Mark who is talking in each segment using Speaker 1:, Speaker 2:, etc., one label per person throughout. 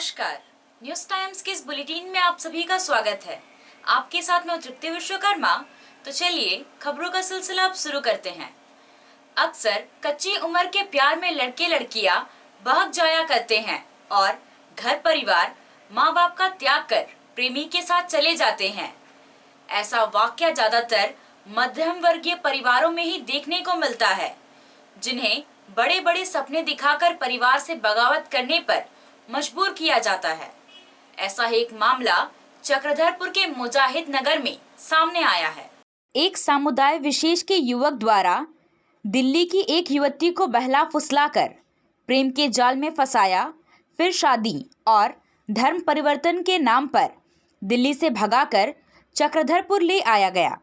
Speaker 1: नमस्कार। News times के इस बुलेटिन में आप सभी का स्वागत है। आपके साथ मैं तृप्ति विश्वकर्मा। तो चलिए खबरों का सिलसिला अब शुरू करते हैं। अक्सर कच्ची उम्र के प्यार में लड़के लड़कियां बहक जाया करते हैं और घर परिवार माँ बाप का त्याग कर प्रेमी के साथ चले जाते हैं। ऐसा वाकया ज्यादातर मध्यम वर्गीय परिवारों में ही देखने को मिलता है, जिन्हें बड़े बड़े सपने दिखाकर परिवार से बगावत करने पर मजबूर किया जाता है। ऐसा ही एक मामला चक्रधरपुर के मुजाहिद नगर में सामने आया है। एक समुदाय विशेष के युवक द्वारा दिल्ली की एक युवती को बहला फुसलाकर प्रेम के जाल में फंसाया, फिर शादी और धर्म परिवर्तन के नाम पर दिल्ली से भगाकर चक्रधरपुर ले आया गया।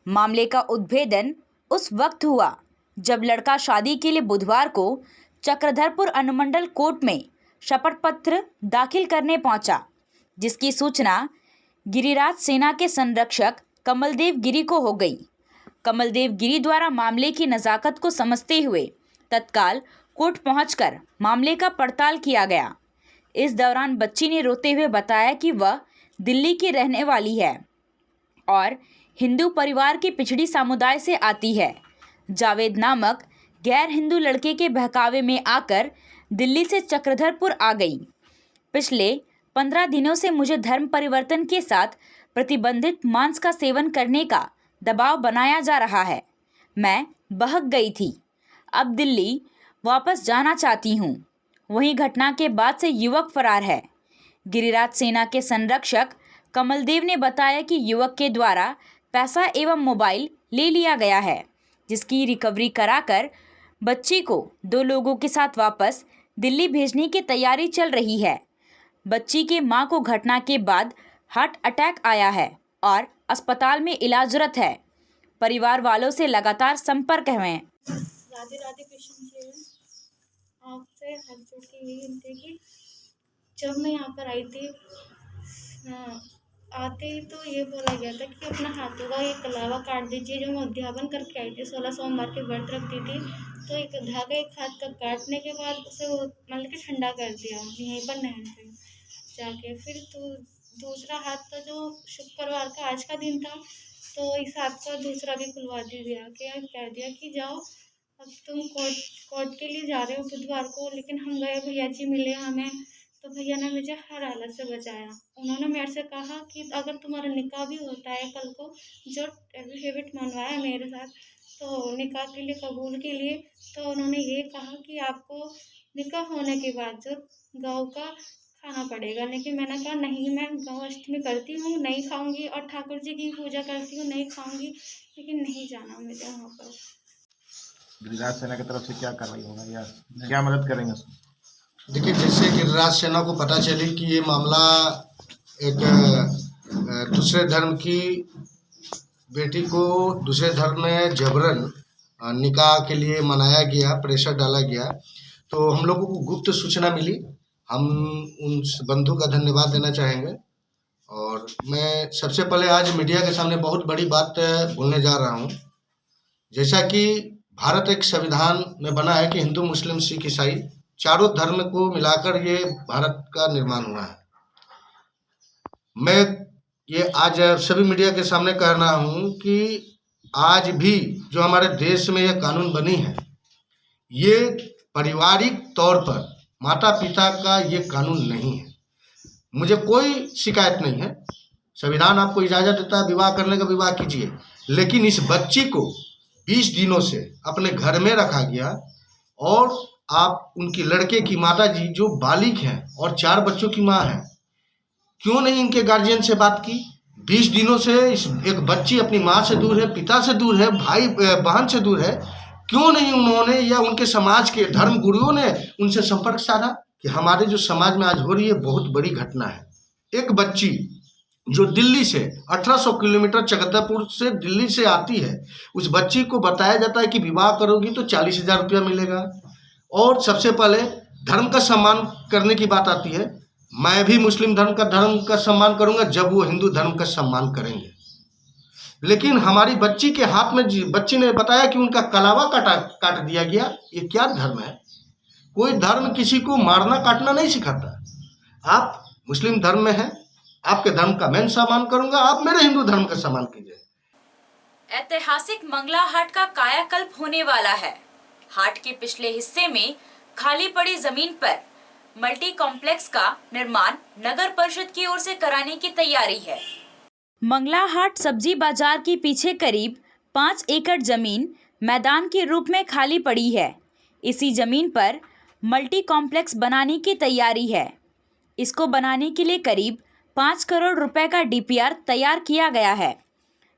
Speaker 1: मामले का उद्भेदन उस वक्त हुआ जब लड़का शादी के लिए बुधवार को चक्रधरपुर अनुमंडल कोर्ट में शपथ पत्र दाखिल करने पहुंचा, जिसकी सूचना गिरिराज सेना के संरक्षक कमलदेव गिरी को हो गई। कमलदेव गिरी द्वारा मामले की नज़ाकत को समझते हुए तत्काल कोर्ट पहुंचकर मामले का पड़ताल किया गया। इस दौरान बच्ची ने रोते हुए बताया कि वह दिल्ली की रहने वाली है और हिंदू परिवार के पिछड़ी समुदाय से आती है। जावेद नामक गैर हिंदू लड़के के बहकावे में आकर दिल्ली से चक्रधरपुर आ गई। पिछले 15 दिनों से मुझे धर्म परिवर्तन के साथ प्रतिबंधित मांस का सेवन करने का दबाव बनाया जा रहा है। मैं बहक गई थी। अब दिल्ली वापस जाना चाहती हूँ। वहीं घटना के बाद से युवक फरार है। गिरिराज सेना के संरक्षक कमलदेव ने बताया कि युवक के द्वारा पैसा एवं मोबाइल ले लिया गया है, जिसकी रिकवरी कराकर बच्ची को 2 लोगों के साथ वापस दिल्ली भेजने की तैयारी चल रही है। बच्ची के मां को घटना के बाद हार्ट अटैक आया है और अस्पताल में इलाजरत है। परिवार वालों से लगातार संपर्क में।
Speaker 2: राधे राधे कृष्ण जी, आपसे हाथ जोड़ के यही विनती कि जब मैं यहाँ पर आई थी आते ही तो ये बोला गया था कि अपना हाथों का एक कलावा काट दीजिए। जो मैं उद्यापन करके आई थी 16 सोमवार के व्रत रखती थी, तो एक धागा एक हाथ का काटने के बाद उसे मतलब कि ठंडा कर दिया यहीं पर नहर पे जाके। फिर तो दूसरा हाथ का जो शुक्रवार का आज का दिन था, तो इस हाथ का दूसरा भी खुलवा दिया कि कह दिया कि जाओ अब तुम कोर्ट के लिए जा रहे हो बुधवार को। लेकिन हम गए, भैया जी मिले हमें, तो भैया ने मुझे हर हालत से बचाया। उन्होंने मेरे से कहा कि अगर तुम्हारा निकाह भी होता है कल को, जो एफिडेविट मनवाया मेरे साथ, तो निकाह के लिए कबूल के लिए, तो उन्होंने ये कहा कि आपको निकाह होने के बाद जो गौ का खाना पड़ेगा। लेकिन मैंने कहा नहीं, मैं गौ अष्टमी करती हूँ, नहीं खाऊंगी, और ठाकुर जी की पूजा करती हूँ, नहीं खाऊंगी, लेकिन नहीं जाना मुझे वहाँ पर।
Speaker 3: गिरिराज सेना की तरफ से क्या कार्रवाई होगा या क्या मदद करेंगे उसको?
Speaker 4: देखिए, जैसे गिरिराज सेना को पता चली कि ये मामला एक दूसरे धर्म की बेटी को दूसरे धर्म में जबरन निकाह के लिए मनाया गया, प्रेशर डाला गया, तो हम लोगों को गुप्त सूचना मिली। हम उन बंधु का धन्यवाद देना चाहेंगे। और मैं सबसे पहले आज मीडिया के सामने बहुत बड़ी बात बोलने जा रहा हूँ। जैसा कि भारत एक संविधान में बना है कि हिंदू, मुस्लिम, सिख, ईसाई चारों धर्म को मिलाकर ये भारत का निर्माण हुआ है। मैं ये आज सभी मीडिया के सामने कह रहा हूँ कि आज भी जो हमारे देश में ये कानून बनी है, ये पारिवारिक तौर पर माता पिता का ये कानून नहीं है। मुझे कोई शिकायत नहीं है। संविधान आपको इजाज़त देता है विवाह करने का, विवाह कीजिए। लेकिन इस बच्ची को 20 दिनों से अपने घर में रखा गया और आप उनकी लड़के की माता जी जो बालिग हैं और 4 बच्चों की माँ है, क्यों नहीं इनके गार्जियन से बात की? 20 दिनों से इस एक बच्ची अपनी माँ से दूर है, पिता से दूर है, भाई बहन से दूर है। क्यों नहीं उन्होंने या उनके समाज के धर्म गुरुओं ने उनसे संपर्क साधा? कि हमारे जो समाज में आज हो रही है बहुत बड़ी घटना है। एक बच्ची जो दिल्ली से 1800 किलोमीटर चक्रधरपुर से दिल्ली से आती है, उस बच्ची को बताया जाता है कि विवाह करोगी तो 40,000 रुपया मिलेगा। और सबसे पहले धर्म का सम्मान करने की बात आती है। मैं भी मुस्लिम धर्म का सम्मान करूंगा जब वो हिंदू धर्म का सम्मान करेंगे। लेकिन हमारी बच्ची के हाथ में बच्ची ने बताया कि उनका कलावा काट दिया गया। ये क्या धर्म है? कोई धर्म किसी को मारना काटना नहीं सिखाता। आप मुस्लिम धर्म में हैं, आपके धर्म का मैं सम्मान करूंगा, आप मेरे हिंदू धर्म का सम्मान कीजिए।
Speaker 1: ऐतिहासिक मंगला हाट का कायाकल्प होने वाला है। हाट के पिछले हिस्से में खाली पड़ी जमीन पर मल्टी कॉम्प्लेक्स का निर्माण नगर परिषद की ओर से कराने की तैयारी है। मंगला हाट सब्जी बाजार के पीछे करीब 5 एकड़ जमीन मैदान के रूप में खाली पड़ी है। इसी जमीन पर मल्टी कॉम्प्लेक्स बनाने की तैयारी है। इसको बनाने के लिए करीब 5 करोड़ रुपए का DPR तैयार किया गया है,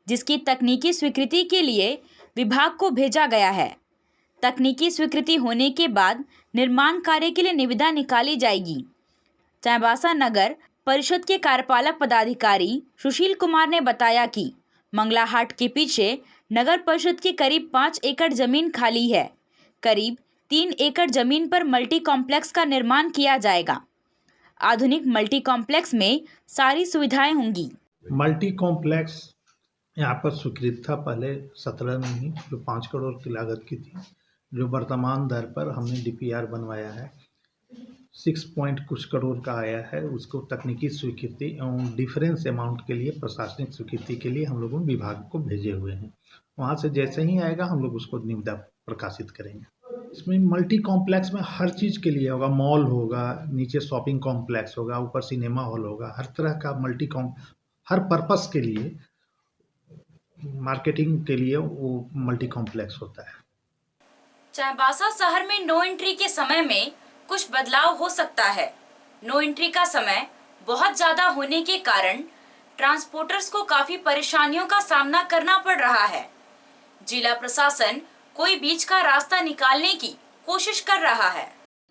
Speaker 1: जिसकी तकनीकी स्वीकृति के लिए विभाग को भेजा गया है। तकनीकी स्वीकृति होने के बाद निर्माण कार्य के लिए निविदा निकाली जाएगी। चाईबासा नगर परिषद के कार्यपालक पदाधिकारी सुशील कुमार ने बताया कि मंगला हाट के पीछे नगर परिषद की करीब 5 एकड़ जमीन खाली है। करीब 3 एकड़ जमीन पर मल्टी कॉम्प्लेक्स का निर्माण किया जाएगा। आधुनिक मल्टी कॉम्प्लेक्स में सारी सुविधाएं होंगी।
Speaker 5: मल्टी कॉम्प्लेक्स यहाँ पर स्वीकृत था पहले 17 में ही, जो 5 करोड़ की लागत की थी, जो वर्तमान दर पर हमने DPR बनवाया है 6 पॉइंट कुछ करोड़ का आया है। उसको तकनीकी स्वीकृति एवं डिफरेंस अमाउंट के लिए प्रशासनिक स्वीकृति के लिए हम लोगों विभाग को भेजे हुए हैं। वहाँ से जैसे ही आएगा हम लोग उसको निविदा प्रकाशित करेंगे। इसमें मल्टी कॉम्प्लेक्स में हर चीज़ के लिए होगा, मॉल होगा, नीचे शॉपिंग कॉम्प्लेक्स होगा, ऊपर सिनेमा हॉल होगा, हर तरह का हर पर्पस के लिए, मार्केटिंग के लिए वो मल्टी कॉम्प्लेक्स होता है।
Speaker 1: चाईबासा शहर में नो एंट्री के समय में कुछ बदलाव हो सकता है। नो एंट्री का समय बहुत ज्यादा होने के कारण ट्रांसपोर्टर्स को काफी परेशानियों का सामना करना पड़ रहा है। जिला प्रशासन कोई बीच का रास्ता निकालने की कोशिश कर रहा है।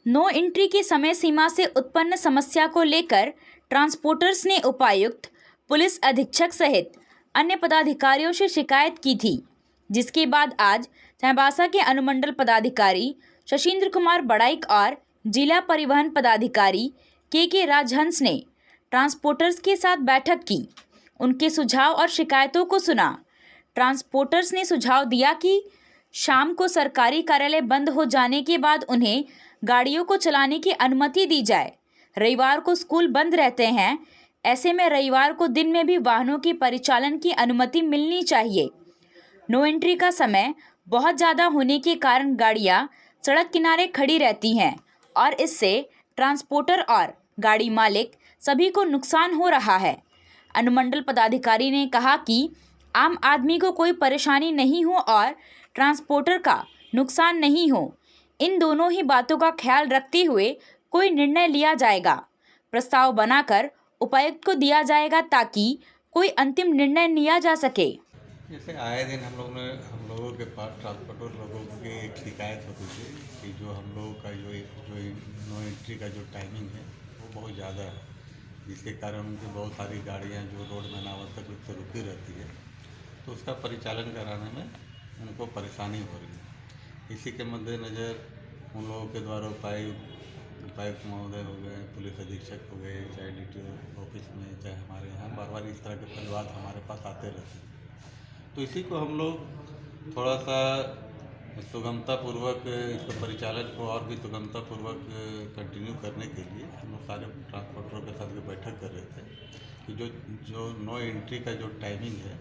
Speaker 1: नो एंट्री की समय सीमा से उत्पन्न समस्या को लेकर ट्रांसपोर्टर्स ने उपायुक्त, पुलिस अधीक्षक सहित अन्य पदाधिकारियों से शिकायत की थी, जिसके बाद आज चाईबासा के अनुमंडल पदाधिकारी शशीन्द्र कुमार बड़ाइक और जिला परिवहन पदाधिकारी के राजहंस ने ट्रांसपोर्टर्स के साथ बैठक की। उनके सुझाव और शिकायतों को सुना। ट्रांसपोर्टर्स ने सुझाव दिया कि शाम को सरकारी कार्यालय बंद हो जाने के बाद उन्हें गाड़ियों को चलाने की अनुमति दी जाए। रविवार को स्कूल बंद रहते हैं, ऐसे में रविवार को दिन में भी वाहनों के परिचालन की अनुमति मिलनी चाहिए। नो एंट्री का समय बहुत ज़्यादा होने के कारण गाड़ियां सड़क किनारे खड़ी रहती हैं और इससे ट्रांसपोर्टर और गाड़ी मालिक सभी को नुकसान हो रहा है। अनुमंडल पदाधिकारी ने कहा कि आम आदमी को कोई परेशानी नहीं हो और ट्रांसपोर्टर का नुकसान नहीं हो। इन दोनों ही बातों का ख्याल रखते हुए कोई निर्णय लिया जाएगा। प्रस्ताव बनाकर उपायुक्त को दिया जाएगा ताकि कोई अंतिम निर्णय लिया जा सके।
Speaker 6: जैसे आए दिन हम लोगों के पास ट्रांसपोर्टर लोगों की एक शिकायत होती थी कि जो हम लोगों का जो नो एंट्री का जो टाइमिंग है वो बहुत ज़्यादा है, जिसके कारण उनकी बहुत सारी गाड़ियां जो रोड में अनावश्यक रूप से रुकी रहती है, तो उसका परिचालन कराने में उनको परेशानी हो रही है। इसी के मद्देनज़र उन लोगों के द्वारा उपायुक्त महोदय हो गए, पुलिस अधीक्षक हो गए, चाहे DTO ऑफिस में, चाहे हमारे यहाँ बार बार इस तरह के परिवार हमारे पास आते रहते हैं। तो इसी को हम लोग थोड़ा सा सुगमतापूर्वक इसको परिचालन को और भी सुगमतापूर्वक कंटिन्यू करने के लिए हम लोग सारे ट्रांसपोर्टरों के साथ बैठक कर रहे थे कि जो नो एंट्री का जो टाइमिंग है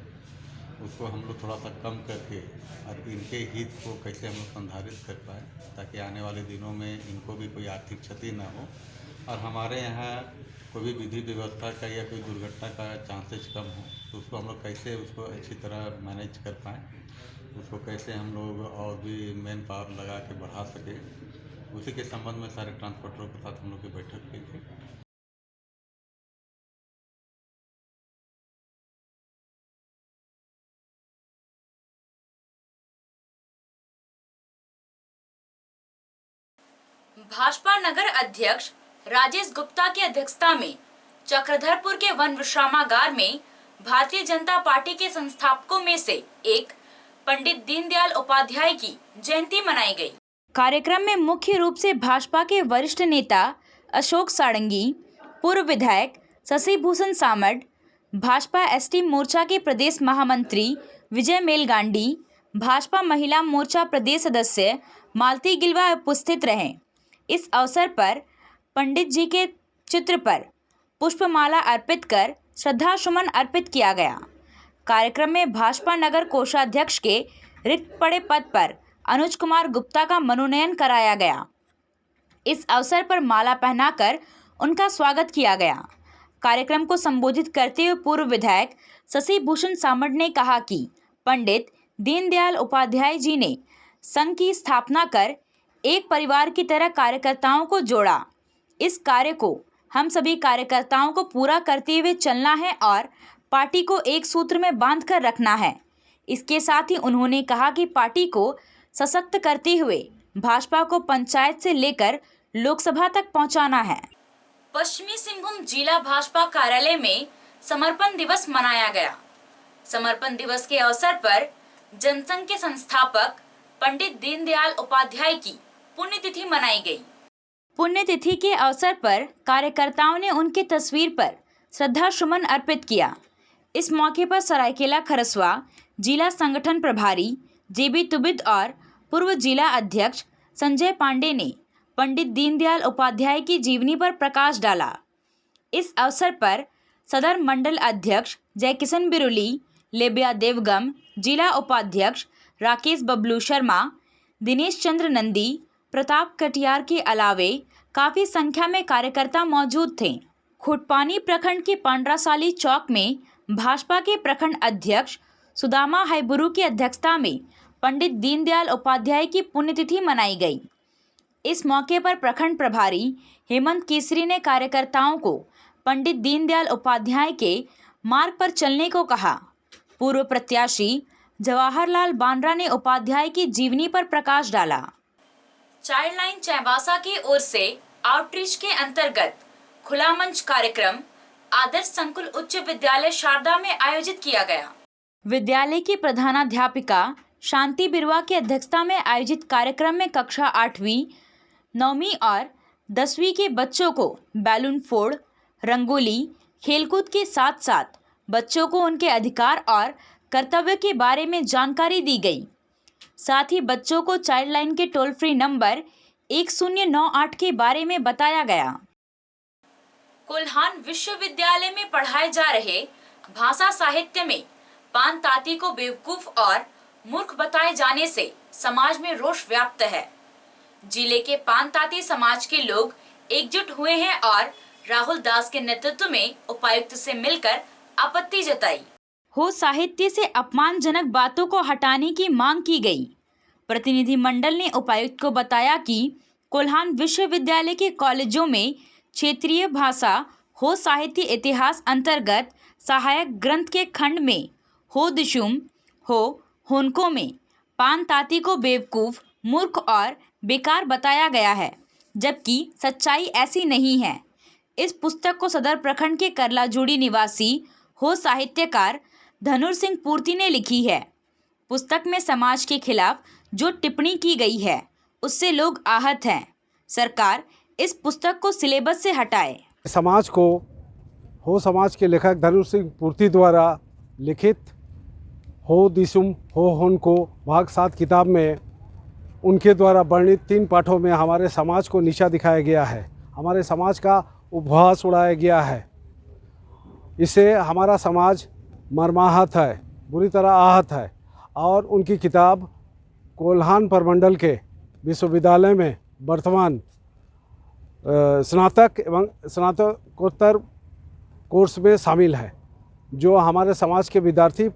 Speaker 6: उसको हम लोग थोड़ा सा कम करके और इनके हित को कैसे हम लोग संधारित कर पाएँ, ताकि आने वाले दिनों में इनको भी कोई आर्थिक क्षति ना हो और हमारे यहाँ कोई भी विधि व्यवस्था का या कोई दुर्घटना का चांसेस कम हो। तो उसको हम लोग कैसे उसको अच्छी तरह मैनेज कर पाएँ, उसको कैसे हम लोग और भी मैन पावर लगा के बढ़ा सके, उसी के संबंध में सारे ट्रांसपोर्टरों के साथ हम लोग की बैठक की थी।
Speaker 1: भाजपा नगर अध्यक्ष राजेश गुप्ता की अध्यक्षता में चक्रधरपुर के वन विश्रामागार में भारतीय जनता पार्टी के संस्थापकों में से एक पंडित दीनदयाल उपाध्याय की जयंती मनाई गई। कार्यक्रम में मुख्य रूप से भाजपा के वरिष्ठ नेता अशोक सारंगी, पूर्व विधायक शशि भूषण सामड़, भाजपा ST मोर्चा के प्रदेश महामंत्री विजय मेलगांडी, भाजपा महिला मोर्चा प्रदेश सदस्य मालती गिलवा उपस्थित रहे। इस अवसर पर पंडित जी के चित्र पर पुष्पमाला अर्पित कर श्रद्धा सुमन अर्पित किया गया। कार्यक्रम में भाजपा नगर कोषाध्यक्ष के रिक्त पड़े पद पर अनुज कुमार गुप्ता का मनोनयन कराया गया। इस अवसर पर माला पहनाकर उनका स्वागत किया गया। कार्यक्रम को संबोधित करते हुए पूर्व विधायक शशि भूषण सामंत ने कहा कि पंडित दीनदयाल उपाध्याय जी ने संघ की स्थापना कर एक परिवार की तरह कार्यकर्ताओं को जोड़ा। इस कार्य को हम सभी कार्यकर्ताओं को पूरा करते हुए चलना है और पार्टी को एक सूत्र में बांध कर रखना है। इसके साथ ही उन्होंने कहा कि पार्टी को सशक्त करते हुए भाजपा को पंचायत से लेकर लोकसभा तक पहुंचाना है। पश्चिमी सिंहभूम जिला भाजपा कार्यालय में समर्पण दिवस मनाया गया। समर्पण दिवस के अवसर पर जनसंघ के संस्थापक पंडित दीनदयाल उपाध्याय की पुण्यतिथि मनाई गई। पुण्यतिथि के अवसर पर कार्यकर्ताओं ने उनकी तस्वीर पर श्रद्धा सुमन अर्पित किया। इस मौके पर सरायकेला खरसवा जिला संगठन प्रभारी जेबी तुबिद और पूर्व जिला अध्यक्ष संजय पांडे ने पंडित दीनदयाल उपाध्याय की जीवनी पर प्रकाश डाला। इस अवसर पर सदर मंडल अध्यक्ष जयकिशन बिरुली, लेबिया देवगम, जिला उपाध्यक्ष राकेश बबलू शर्मा, दिनेश चंद्र नंदी, प्रताप कटियार के अलावे काफ़ी संख्या में कार्यकर्ता मौजूद थे। खुटपानी प्रखंड के पांड्रासाली चौक में भाजपा के प्रखंड अध्यक्ष सुदामा हाईबुरु की अध्यक्षता में पंडित दीनदयाल उपाध्याय की पुण्यतिथि मनाई गई। इस मौके पर प्रखंड प्रभारी हेमंत केसरी ने कार्यकर्ताओं को पंडित दीनदयाल उपाध्याय के मार्ग पर चलने को कहा। पूर्व प्रत्याशी जवाहरलाल बांद्रा ने उपाध्याय की जीवनी पर प्रकाश डाला। चाइल्ड लाइन चाईबासा की ओर से आउटरीच के अंतर्गत खुला मंच कार्यक्रम आदर्श संकुल उच्च विद्यालय शारदा में आयोजित किया गया। विद्यालय की प्रधानाध्यापिका शांति बिरवा की अध्यक्षता में आयोजित कार्यक्रम में कक्षा 8वीं, 9वीं और 10वीं के बच्चों को बैलून फोड़, रंगोली, खेलकूद के साथ साथ बच्चों को उनके अधिकार और कर्तव्य के बारे में जानकारी दी गई। साथ ही बच्चों को चाइल्ड लाइन के टोल फ्री नंबर 1098 के बारे में बताया गया। कोल्हान विश्वविद्यालय में पढ़ाए जा रहे भाषा साहित्य में पान ताती को बेवकूफ और मूर्ख बताए जाने से समाज में रोष व्याप्त है। जिले के पान ताती समाज के लोग एकजुट हुए हैं और राहुल दास के नेतृत्व में उपायुक्त से मिलकर आपत्ति जताई। हो साहित्य से अपमानजनक बातों को हटाने की मांग की गई। प्रतिनिधिमंडल ने उपायुक्त को बताया कि कोल्हान विश्वविद्यालय के कॉलेजों में क्षेत्रीय भाषा हो साहित्य इतिहास अंतर्गत सहायक ग्रंथ के खंड में हो दिशुम हो होनको में पान ताती को बेवकूफ, मूर्ख और बेकार बताया गया है, जबकि सच्चाई ऐसी नहीं है। इस पुस्तक को सदर प्रखंड के करलाजोड़ी निवासी हो साहित्यकार धनुर सिंह पूर्ति ने लिखी है। पुस्तक में समाज के खिलाफ जो टिप्पणी की गई है उससे लोग आहत हैं। सरकार इस पुस्तक को सिलेबस से हटाए।
Speaker 7: समाज को हो समाज के लेखक धनुर सिंह पूर्ति द्वारा लिखित हो दिसुम हो होनको भाग 7 किताब में उनके द्वारा वर्णित 3 पाठों में हमारे समाज को नीचा दिखाया गया है, हमारे समाज का उपहास उड़ाया गया है। इससे हमारा समाज मर्माहत है, बुरी तरह आहत है। और उनकी किताब कोल्हान प्रमंडल के विश्वविद्यालय में वर्तमान स्नातक एवं स्नातकोत्तर कोर्स में शामिल है, जो हमारे समाज के विद्यार्थी,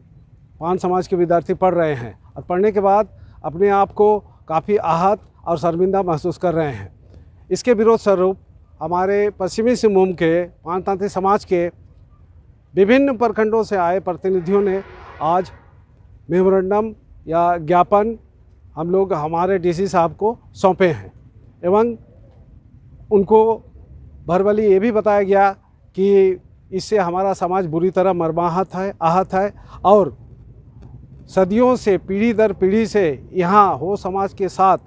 Speaker 7: पान समाज के विद्यार्थी पढ़ रहे हैं और पढ़ने के बाद अपने आप को काफ़ी आहत और शर्मिंदा महसूस कर रहे हैं। इसके विरोध स्वरूप हमारे पश्चिमी सिंहभूम के पान तांती समाज के विभिन्न प्रखंडों से आए प्रतिनिधियों ने आज मेमोरेंडम या ज्ञापन हम लोग हमारे डीसी साहब को सौंपे हैं एवं उनको भरबली ये भी बताया गया कि इससे हमारा समाज बुरी तरह मर्माहत है, आहत है और सदियों से पीढ़ी दर पीढ़ी से यहाँ हो समाज के साथ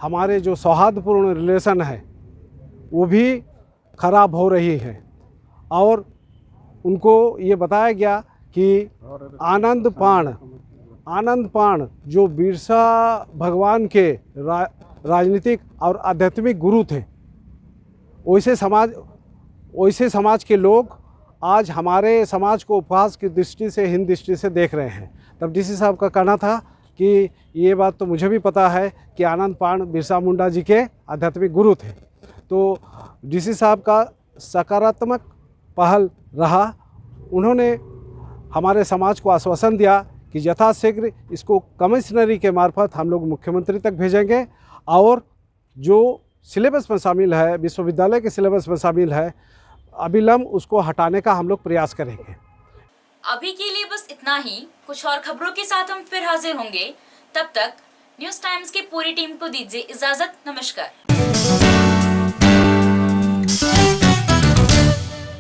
Speaker 7: हमारे जो सौहार्दपूर्ण रिलेशन है वो भी खराब हो रही है। और उनको ये बताया गया कि आनंद पाण जो बिरसा भगवान के राजनीतिक और आध्यात्मिक गुरु थे, वैसे समाज वैसे समाज के लोग आज हमारे समाज को उपहास की दृष्टि से, हीन दृष्टि से देख रहे हैं। तब डीसी साहब का कहना था कि ये बात तो मुझे भी पता है कि आनंद पांड बिरसा मुंडा जी के आध्यात्मिक गुरु थे। तो डीसी साहब का सकारात्मक पहल रहा। उन्होंने हमारे समाज को आश्वासन दिया कि यथाशीघ्र इसको कमिश्नरी के मार्फत हम लोग मुख्यमंत्री तक भेजेंगे और जो सिलेबस में शामिल है, विश्वविद्यालय के सिलेबस में शामिल है, अविलंब उसको हटाने का हम लोग प्रयास करेंगे।
Speaker 1: अभी के लिए बस इतना ही। कुछ और खबरों के साथ हम फिर हाजिर होंगे। तब तक न्यूज़ टाइम्स की पूरी टीम को दीजिए इजाजत। नमस्कार।